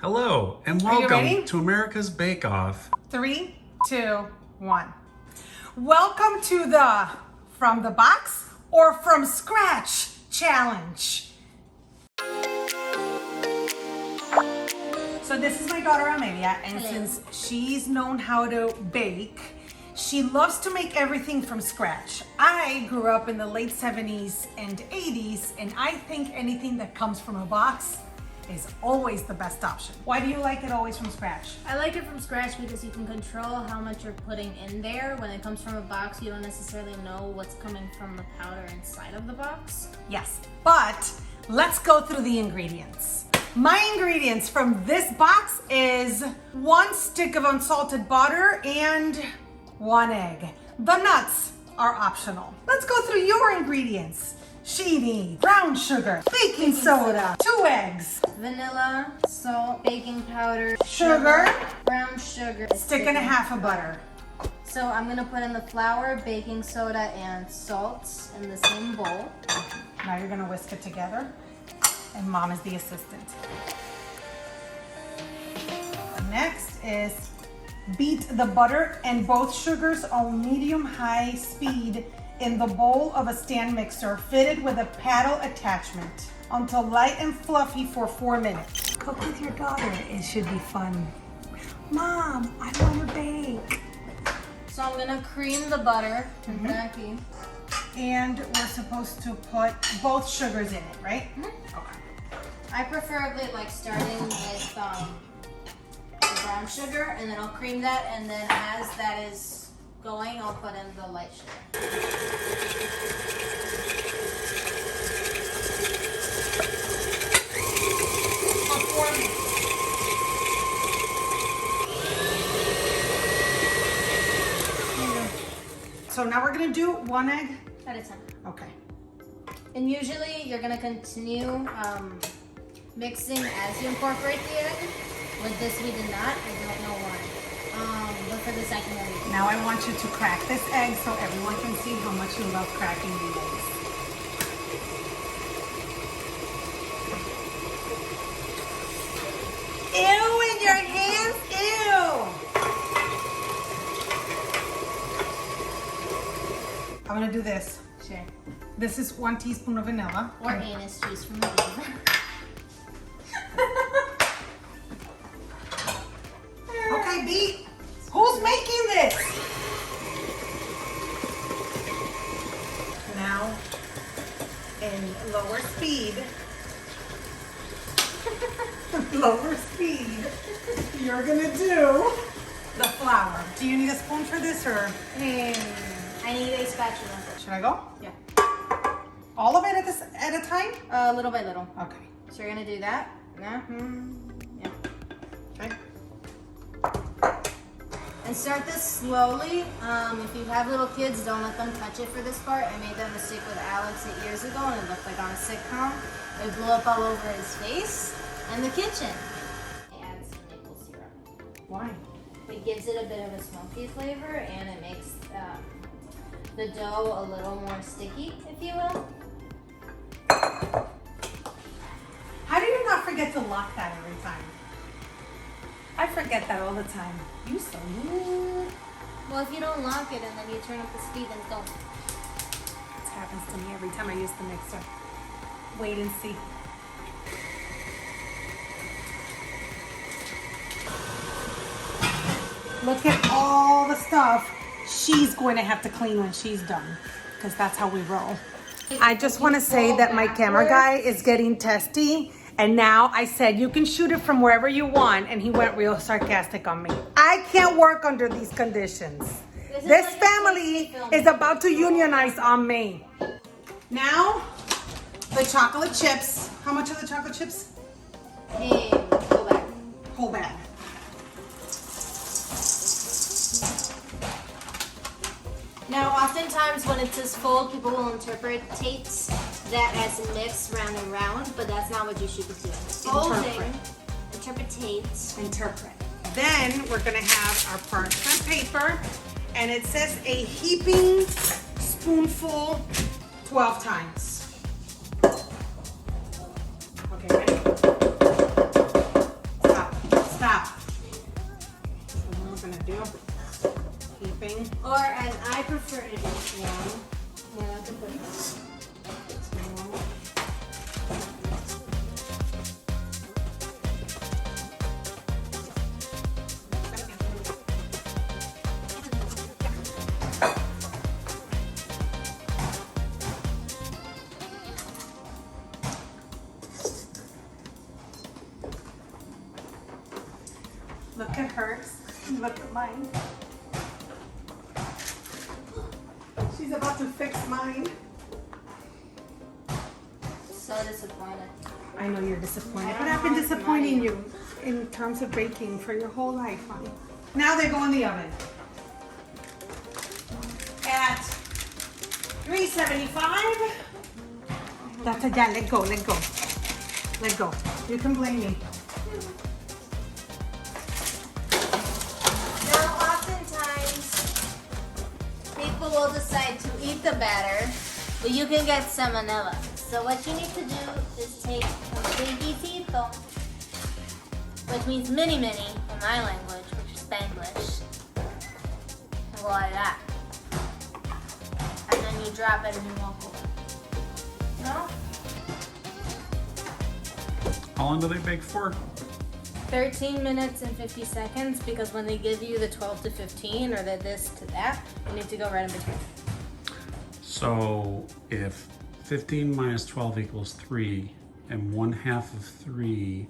Hello, and Are you ready? welcome to America's Bake Off. 3, 2, 1. Welcome to the From the Box or From Scratch Challenge. So this is my daughter Amelia, and since she's known how to bake, she loves to make everything from scratch. I grew up in the late 70s and 80s, and I think anything that comes from a box is always the best option. Why do you like it always from scratch? I like it from scratch because you can control how much you're putting in there. When it comes from a box, you don't necessarily know what's coming from the powder inside of the box. Yes, but let's go through the ingredients. My ingredients from this box is 1 stick of unsalted butter and 1 egg. The nuts are optional. Let's go through your ingredients. She needs brown sugar, baking soda, 2 eggs, Vanilla, salt, baking powder, sugar, brown sugar, stick and a half of butter. So I'm gonna put in the flour, baking soda, and salt in the same bowl. Now you're gonna whisk it together, and Mom is the assistant. Next is beat the butter and both sugars on medium-high speed in the bowl of a stand mixer fitted with a paddle attachment until light and fluffy for 4 minutes. Cook with your daughter. It should be fun. Mom, I want to bake. So I'm gonna cream the butter. And we're supposed to put both sugars in it, right? Okay. I preferably like starting with the brown sugar, and then I'll cream that, and then as that is going, I'll put in the light sugar. For 4 minutes. So now we're gonna do 1 egg. At a time. Okay. And usually you're gonna continue mixing as you incorporate the egg. With this we did not. I don't know why. But for the second one we did. Now I want you to crack this egg so everyone can see how much you love cracking the eggs. Ew, in your hands, ew! I'm gonna do this. Sure. This is 1 teaspoon of vanilla. Or anise juice from the river. Okay, B, who's making this? Now, in lower speed, you're gonna do the flour. Do you need a spoon for this or? I need a spatula. Should I go? Yeah. All of it at a time? Little by little. Okay. So you're gonna do that. Yeah. Okay. And start this slowly. If you have little kids, don't let them touch it for this part. I made that mistake with Alex 8 years ago, and it looked like on a sitcom. It blew up all over his face and the kitchen. Add some maple syrup. Why? It gives it a bit of a smoky flavor, and it makes the dough a little more sticky, if you will. How do you not forget to lock that every time? I forget that all the time. You so rude. Well, if you don't lock it and then you turn up the speed, then don't. This happens to me every time I use the mixer. Wait and see. Look at all the stuff she's going to have to clean when she's done, because that's how we roll. I just want to say that my camera guy is getting testy, and now I said you can shoot it from wherever you want, and he went real sarcastic on me. I can't work under these conditions. This family is about to unionize on me. Now, the chocolate chips. How much are the chocolate chips? Hey, go back. Whole bag. Now, oftentimes when it says fold, people will interpret that as mix round and round, but that's not what you should be doing. Folding, Interpret. Then we're gonna have our parchment paper, and it says a heaping spoonful 12 times. Okay, ready? Stop. Look at hers. Look at mine. She's about to fix mine. So disappointed. I know you're disappointed, but I've been disappointing you in terms of baking for your whole life, honey. Now they go in the oven at 375. That's a dad. Let go. Let go. Let go. You can blame me. Now, oftentimes, people will decide to eat the batter, but you can get salmonella. So what you need to do is take a babycito, which means mini in my language, which is Spanglish, and go like that. And then you drop it and you walk away. No? How long do they bake for? 13 minutes and 50 seconds, because when they give you the 12 to 15 or the this to that, you need to go right in between. So if 15 minus 12 equals 3, and 1/2 of 3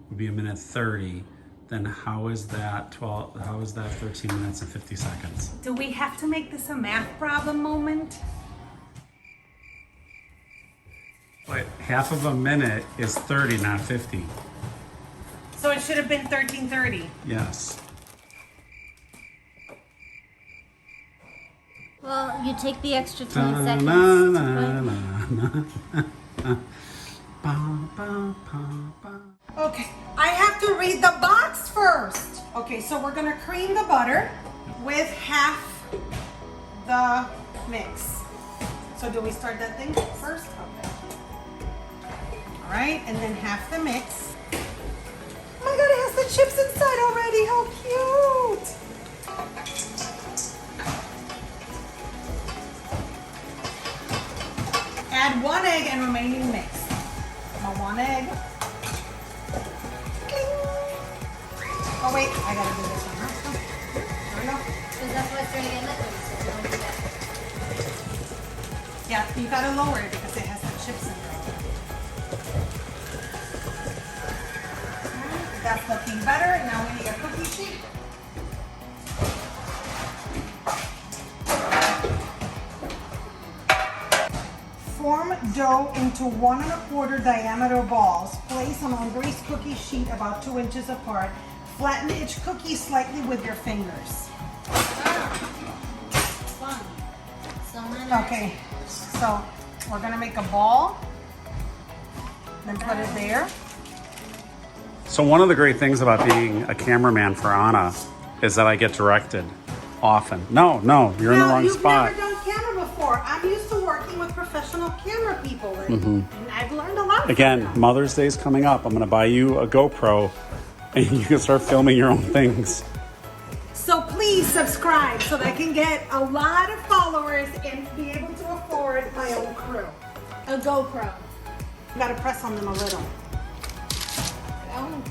would be 1:30, then how is that 12? How is that 13 minutes and 50 seconds? Do we have to make this a math problem moment? But half of a minute is 30, not 50. So it should have been 13:30. Yes. Well, you take the extra 20 Na, seconds. na, to na, put- na, na, na. Ba, ba, ba, ba. Okay, I have to read the box first. Okay, so we're gonna cream the butter with half the mix. So do we start that thing first? Okay. All right, and then half the mix. Oh my God, it has the chips inside already. How cute! Add 1 egg and remaining mix. My 1 egg. Oh wait, I gotta do this one, huh? There we go. Because that's what's going to get liquid, so you don't do that. Yeah, you gotta lower it because it has the chips in there. Alright, that's looking better. Now we need a cookie sheet. Form dough into 1 1/4 diameter balls. Place them on greased cookie sheet about 2 inches apart. Flatten each cookie slightly with your fingers. Fun. So many. Okay, so we're gonna make a ball, then put it there. So one of the great things about being a cameraman for Anna is that I get directed often. No, you're in the wrong you've spot. never done camera before. I'm used to working with professional camera people, and I've learned a lot. Again, from them. Mother's Day's coming up. I'm gonna buy you a GoPro and you can start filming your own things. So please subscribe so that I can get a lot of followers and be able to afford my own crew. A GoPro. You gotta press on them a little. Oh,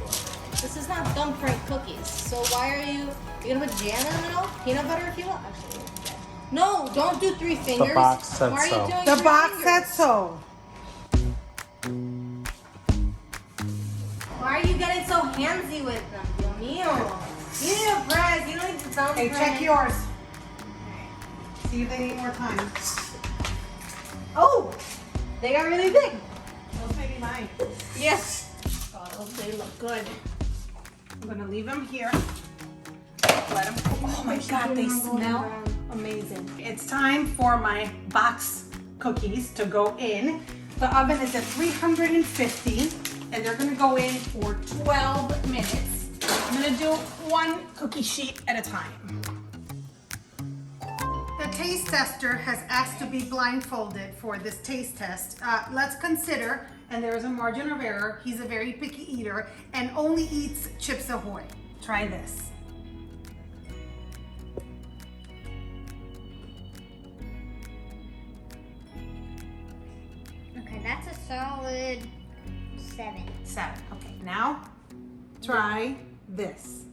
this is not thumbprint cookies. So why are you gonna put jam in the middle? Peanut butter if you want? Actually, yeah. No, don't do 3 fingers. box said why are so. you doing The 3 box fingers? said so. Why are you getting so handsy with them? Dios mío. You need a press. You don't need to thumbprint. Hey, check yours. See if they need more time. Oh, they got really big. Those may be mine. Yes. Oh, they look good. I'm gonna leave them here. Let them cook. Oh my God, they smell amazing. It's time for my box cookies to go in. The oven is at 350 and they're gonna go in for 12 minutes. I'm gonna do 1 cookie sheet at a time. The taste tester has asked to be blindfolded for this taste test. Let's consider, and there is a margin of error, he's a very picky eater and only eats Chips Ahoy. Try this. Okay, that's a solid 7. 7. Okay, now try this.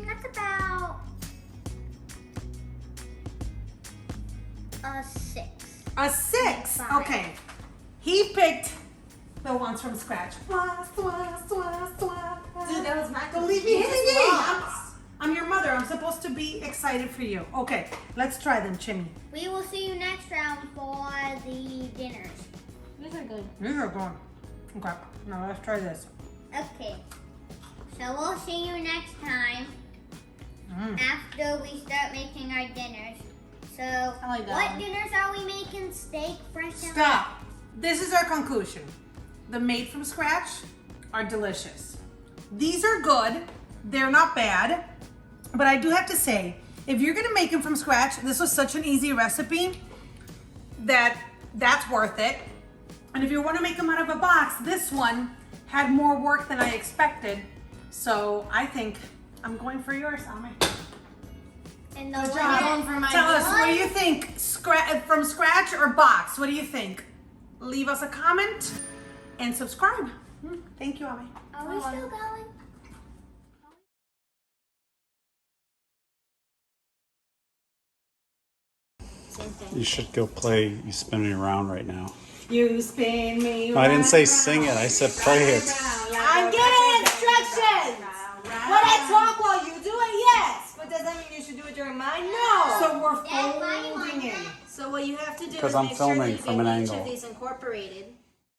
That's about a 6. A 6. Fine. Okay. He picked the ones from scratch. Swah, swah, swah, swah. Dude, that was my Don't leave me Jesus hanging. lost. I'm your mother. I'm supposed to be excited for you. Okay, let's try them, Chimmy. We will see you next round for the dinners. These are good. These are good. Okay, now let's try this. Okay. So we'll see you next time after we start making our dinners. So like that what one. dinners are we making? Steak, fresh and Stop. This is our conclusion. The made from scratch are delicious. These are good. They're not bad. But I do have to say, if you're gonna make them from scratch, this was such an easy recipe that's worth it. And if you wanna make them out of a box, this one had more work than I expected. So I think I'm going for yours, Ame. And the Good one job. that- Going for my Tell us, what do one. you think? From scratch or box? What do you think? Leave us a comment and subscribe. Thank you, Ame. Are we still going? Same thing. You should go play You Spinning Around right now. You spin me. No, I didn't say round, sing it. round, I said play it. round, like I'm a getting round, instructions. round, When I round. talk while you do it, yes. But does that mean you should do it during mine? No. So we're Dad, why do you folding want in. that? So what you have to do is Because I'm make sure that filming you from get an each angle. of these incorporated.